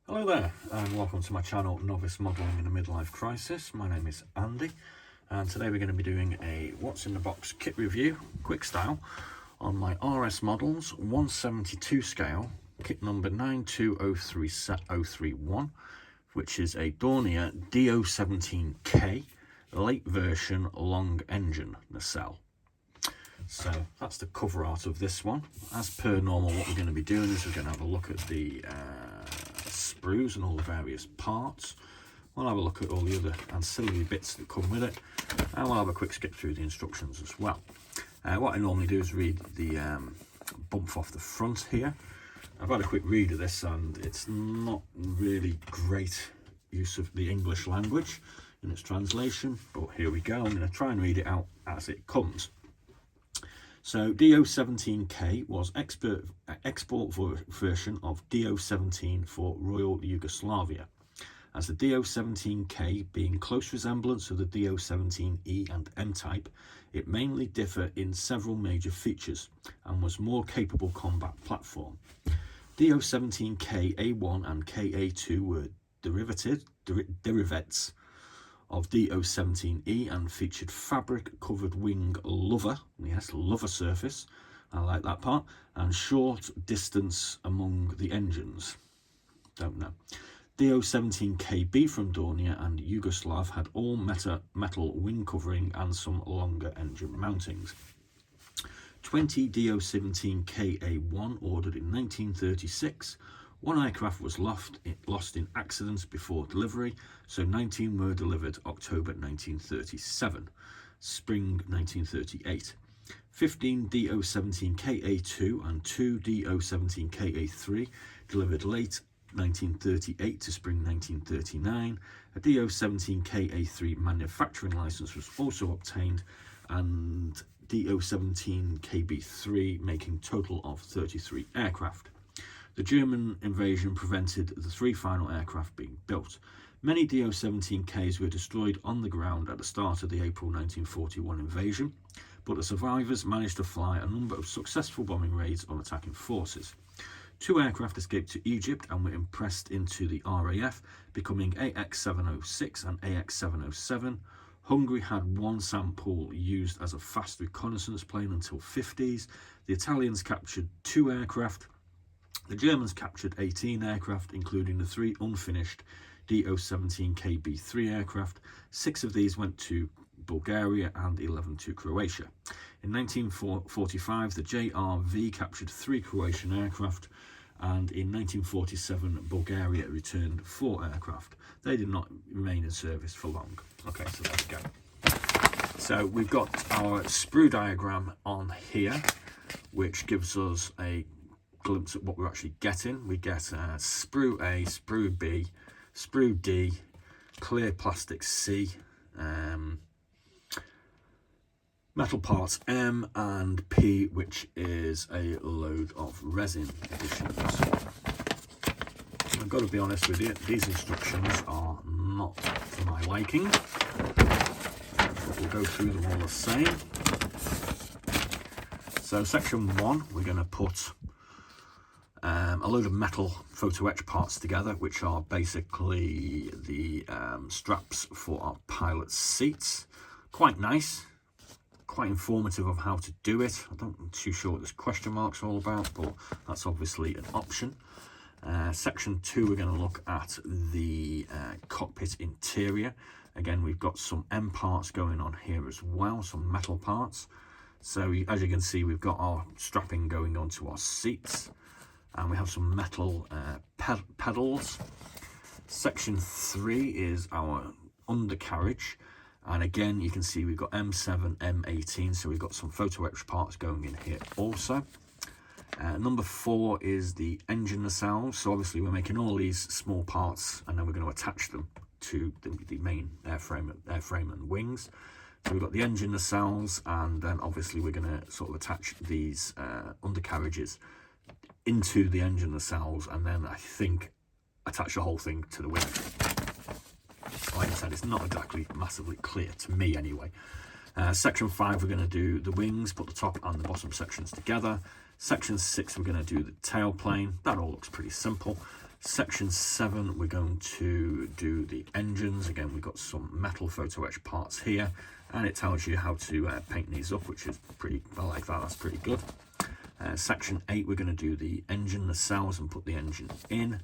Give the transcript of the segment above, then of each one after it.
Hello there and welcome to my channel Novice Modelling in a Midlife Crisis. My name is Andy and today we're going to be doing a what's in the box kit review, quick style, on my RS Models 172 scale, kit number 9203031, which is a Dornier Do-17K late version long engine nacelle. So that's the cover art of this one. As per normal, what we're going to be doing is we're going to have a look at the sprues and all the various parts. We'll have a look at all the other ancillary bits that come with it, and we'll have a quick skip through the instructions as well. What I normally do is read the bump off the front here. I've had a quick read of this and it's not really great use of the English language in its translation, but here we go. I'm going to try and read it out as it comes. So Do-17K was export version of Do-17 for Royal Yugoslavia, as the Do-17K being close resemblance of the Do-17E and M-type, it mainly differed in several major features and was more capable combat platform. Do-17K A1 and KA2 were derivatives of Do-17E and featured fabric covered wing lover, yes, lover surface, I like that part, and short distance among the engines, don't know. Do-17KB from Dornier and Yugoslav had all metal wing covering and some longer engine mountings. 20 Do-17KA1 ordered in 1936. One aircraft was lost in accidents before delivery, so 19 were delivered October 1937, spring 1938. 15 Do-17KA2 and 2 Do-17KA3 delivered late 1938 to spring 1939. A Do-17KA3 manufacturing license was also obtained, and Do-17KB3 making total of 33 aircraft. The German invasion prevented the 3 final aircraft being built. Many Do-17Ks were destroyed on the ground at the start of the April 1941 invasion, but the survivors managed to fly a number of successful bombing raids on attacking forces. 2 aircraft escaped to Egypt and were impressed into the RAF, becoming AX-706 and AX-707. Hungary had 1 sample used as a fast reconnaissance plane until 50s. The Italians captured 2 aircraft. The Germans captured 18 aircraft, including the 3 unfinished Do-17KB3 aircraft. 6 of these went to Bulgaria and 11 to Croatia. In 1945, the JRV captured 3 Croatian aircraft, and in 1947, Bulgaria returned 4 aircraft. They did not remain in service for long. Okay, so there we go. So we've got our sprue diagram on here, which gives us a glimpse at what we're actually getting. We get sprue A, sprue B, sprue D, clear plastic C, metal parts M and P, which is a load of resin additions. I've got to be honest with you, these instructions are not to my liking, but we'll go through them all the same. So section 1, we're going to put a load of metal photo etch parts together, which are basically the straps for our pilot seats. Quite nice, quite informative of how to do it. I'm not too sure what this question mark's all about, but that's obviously an option. Section 2, we're going to look at the cockpit interior. Again, we've got some M parts going on here as well, some metal parts. So as you can see, we've got our strapping going onto our seats, and we have some metal pedals. Section 3 is our undercarriage, and again you can see we've got M7, M18, so we've got some photo etch parts going in here also. Number 4 is the engine nacelle. So obviously we're making all these small parts and then we're going to attach them to the main airframe and wings. So we've got the engine nacelles, and then obviously we're going to sort of attach these undercarriages into the engine nacelles, and then I think attach the whole thing to the wing. Like I said, it's not exactly massively clear to me anyway. Section 5, we're going to do the wings, put the top and the bottom sections together. Section 6, we're going to do the tailplane. That all looks pretty simple. Section 7, we're going to do the engines. Again, we've got some metal photo etch parts here, and it tells you how to paint these up, which is pretty, I like that, that's pretty good. Section 8, we're going to do the engine, the cells, and put the engine in.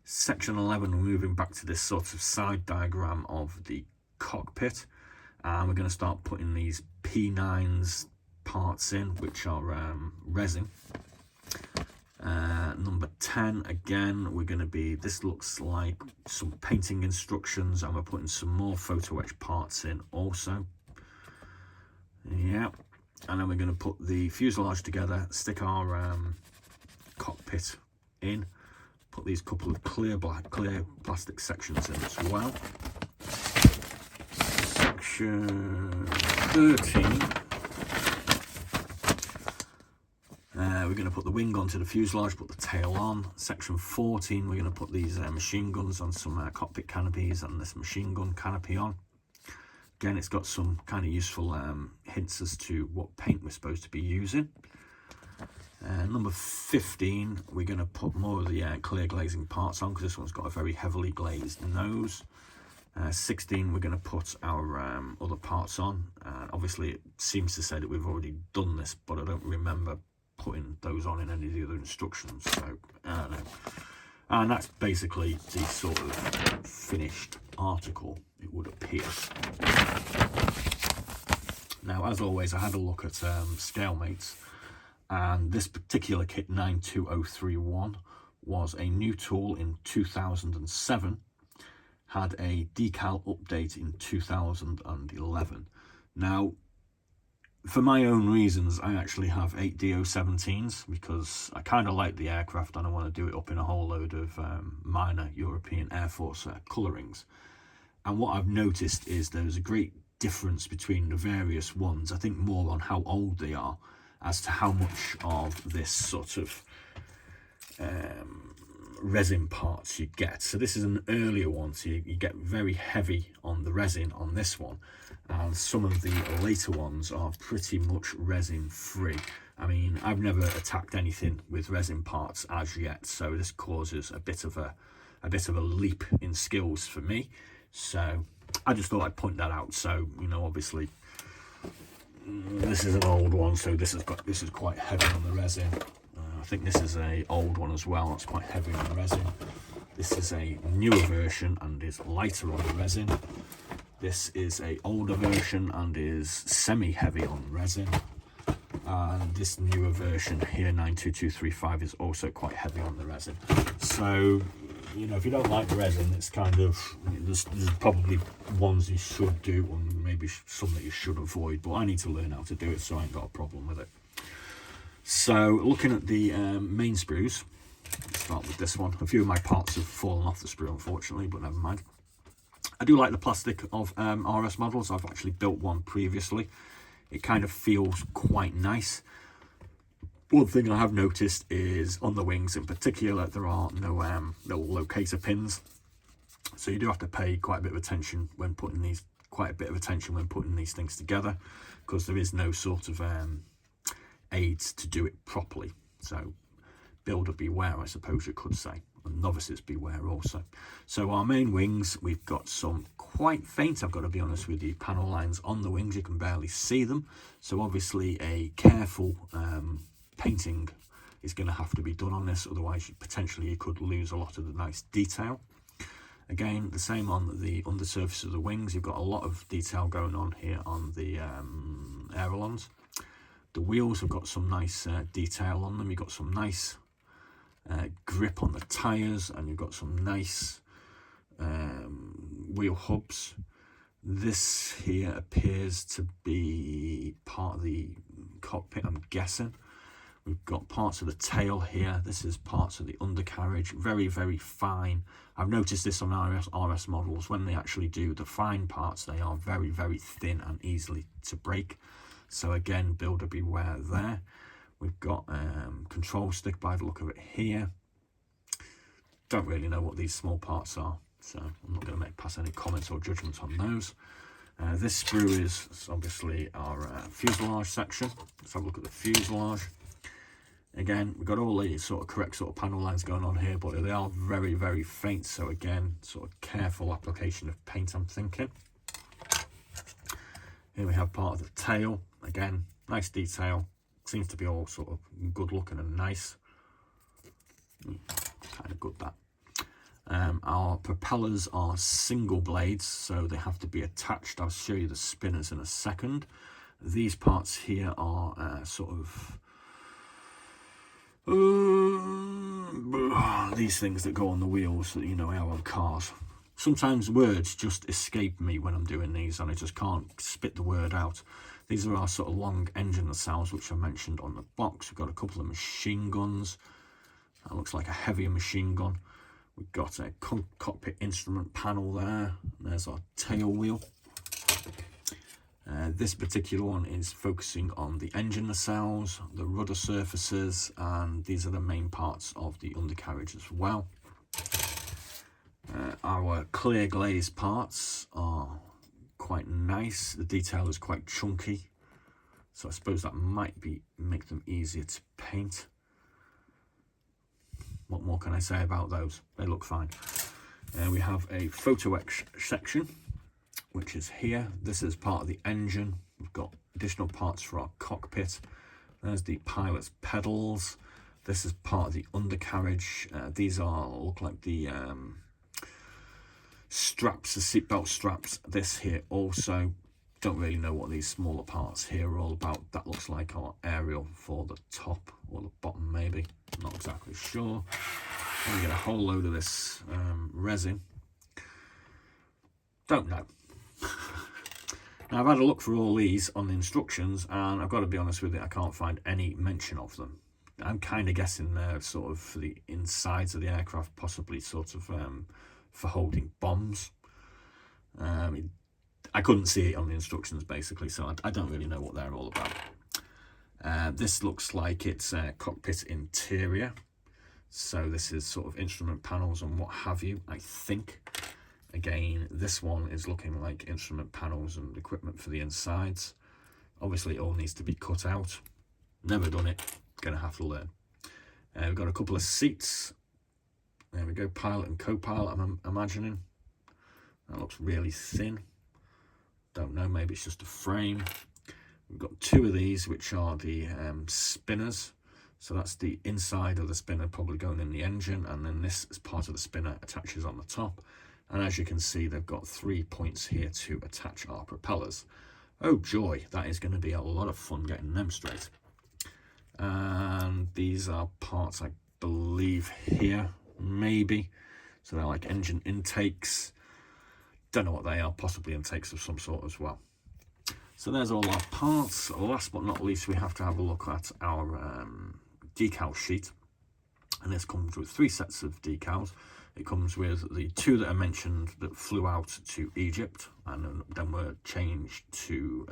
Section 11, we're moving back to this sort of side diagram of the cockpit, and we're going to start putting these P9s parts in, which are resin. Number 10, again, we're going to be, this looks like some painting instructions, and we're putting some more photo etch parts in also. Yeah, and then we're going to put the fuselage together, stick our cockpit in, put these couple of clear plastic sections in as well. Section 13. We're going to put the wing onto the fuselage, put the tail on. Section 14, we're going to put these machine guns on some cockpit canopies and this machine gun canopy on. Again, it's got some kind of useful hints as to what paint we're supposed to be using. Number 15, we're going to put more of the clear glazing parts on, because this one's got a very heavily glazed nose. 16, we're going to put our other parts on. Obviously, it seems to say that we've already done this, but I don't remember putting those on in any of the other instructions, so I don't know. And that's basically the sort of finished article, it would appear. Now, as always, I had a look at ScaleMates, and this particular kit 92031 was a new tool in 2007, had a decal update in 2011. Now, for my own reasons, I actually have 8 Do-17s because I kind of like the aircraft and I want to do it up in a whole load of minor European Air Force colourings. And what I've noticed is there's a great difference between the various ones. I think more on how old they are as to how much of this sort of resin parts you get. So this is an earlier one, so you get very heavy on the resin on this one, and some of the later ones are pretty much resin free. I mean, I've never attacked anything with resin parts as yet, so this causes a bit of a leap in skills for me. So I just thought I'd point that out. So, you know, obviously this is an old one, so this is quite heavy on the resin. I think this is a old one as well, it's quite heavy on the resin. This is a newer version and is lighter on the resin. This is a older version and is semi-heavy on resin. And this newer version here, 92235, is also quite heavy on the resin. So, you know, if you don't like the resin, it's kind of, there's probably ones you should do and maybe some that you should avoid, but I need to learn how to do it, so I ain't got a problem with it. So, looking at the main sprues, let's start with this one. A few of my parts have fallen off the sprue, unfortunately, but never mind. I do like the plastic of RS models. I've actually built one previously. It kind of feels quite nice. One thing I have noticed is on the wings in particular, there are no little locator pins. So you do have to pay quite a bit of attention when putting these things together, because there is no sort of aids to do it properly. So builder beware, I suppose you could say, and novices beware also. So our main wings, we've got some quite faint, I've got to be honest with you, panel lines on the wings. You can barely see them, so obviously a careful painting is going to have to be done on this, otherwise potentially you could lose a lot of the nice detail. Again, the same on the undersurface of the wings. You've got a lot of detail going on here on the ailerons. The wheels have got some nice detail on them. You've got some nice grip on the tyres, and you've got some nice wheel hubs. This here appears to be part of the cockpit, I'm guessing. We've got parts of the tail here. This is parts of the undercarriage. Very, very fine. I've noticed this on RS models. When they actually do the fine parts, they are very, very thin and easily to break. So again, builder beware there. We've got control stick by the look of it here. Don't really know what these small parts are, so I'm not going to pass any comments or judgments on those. This sprue is obviously our fuselage section. Let's have a look at the fuselage. Again, we've got all the sort of correct sort of panel lines going on here, but they are very, very faint. So again, sort of careful application of paint, I'm thinking. Here we have part of the tail. Again, nice detail. Seems to be all sort of good looking and nice. Kind of good, that. Our propellers are single blades, so they have to be attached. I'll show you the spinners in a second. These parts here are sort of these things that go on the wheels that, you know, how on cars. Sometimes words just escape me when I'm doing these and I just can't spit the word out. These are our sort of long engine nacelles, which I mentioned on the box. We've got a couple of machine guns. That looks like a heavier machine gun. We've got a cockpit instrument panel there. There's our tail wheel. This particular one is focusing on the engine nacelles, the rudder surfaces, and these are the main parts of the undercarriage as well. Our clear glaze parts are quite nice. The detail is quite chunky, so I suppose that might make them easier to paint. What more can I say about those? They look fine. We have a photo etch section, which is here. This is part of the engine. We've got additional parts for our cockpit. There's the pilot's pedals. This is part of the undercarriage. These look like the straps, the seatbelt straps. This here also, don't really know what these smaller parts here are all about. That looks like our aerial for the top or the bottom, maybe. Not exactly sure. And we get a whole load of this resin. Don't know. Now, I've had a look for all these on the instructions, and I've got to be honest with you, I can't find any mention of them. I'm kind of guessing they're sort of for the insides of the aircraft, possibly sort of for holding bombs. I couldn't see it on the instructions, basically, so I don't really know what they're all about. This looks like it's a cockpit interior. So this is sort of instrument panels and what have you, I think. Again, this one is looking like instrument panels and equipment for the insides. Obviously, it all needs to be cut out. Never done it. Gonna have to learn. We've got a couple of seats. There we go, pilot and co-pilot, I'm imagining. That looks really thin. Don't know, maybe it's just a frame. We've got two of these, which are the spinners. So that's the inside of the spinner probably going in the engine, and then this is part of the spinner attaches on the top. And as you can see, they've got 3 points here to attach our propellers. Oh joy, that is going to be a lot of fun getting them straight. And these are parts, I believe, here, maybe. So they're like engine intakes. Don't know what they are, possibly intakes of some sort as well. So there's all our parts. Last but not least, we have to have a look at our decal sheet. And this comes with 3 sets of decals. It comes with the 2 that I mentioned that flew out to Egypt and then were changed to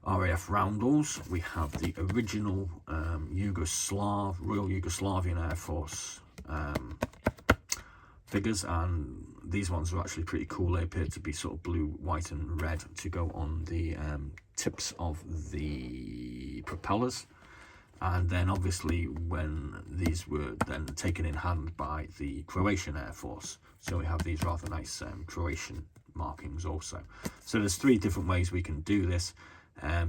RAF roundels. We have the original Royal Yugoslavian Air Force figures, and these ones are actually pretty cool. They appear to be sort of blue, white and red to go on the tips of the propellers. And then obviously when these were then taken in hand by the Croatian Air Force, so we have these rather nice Croatian markings also. So there's 3 different ways we can do this.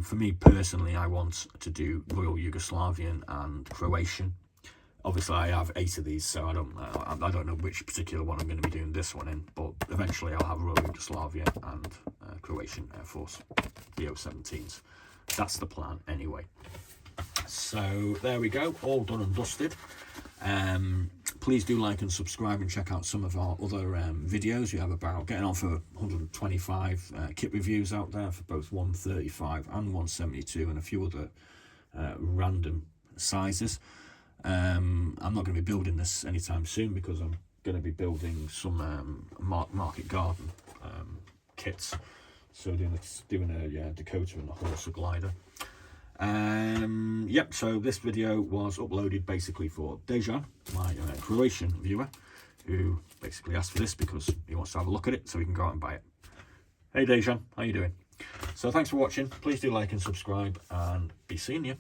For me personally, I want to do Royal Yugoslavian and Croatian. Obviously I have 8 of these, so I don't know which particular one I'm going to be doing this one in, but eventually I'll have Royal Yugoslavia and Croatian Air Force Do-17s. That's the plan anyway. So there we go, all done and dusted. Please do like and subscribe and check out some of our other videos. We have about getting on for 125 kit reviews out there for both 135 and 172 and a few other random sizes. I'm not going to be building this anytime soon because I'm going to be building some market garden kits. So doing a Dakota and a Horsa glider. Yep, so this video was uploaded basically for Dejan, my Croatian viewer, who basically asked for this because he wants to have a look at it so we can go out and buy it. Hey Dejan, how you doing? So thanks for watching. Please do like and subscribe, and be seeing you.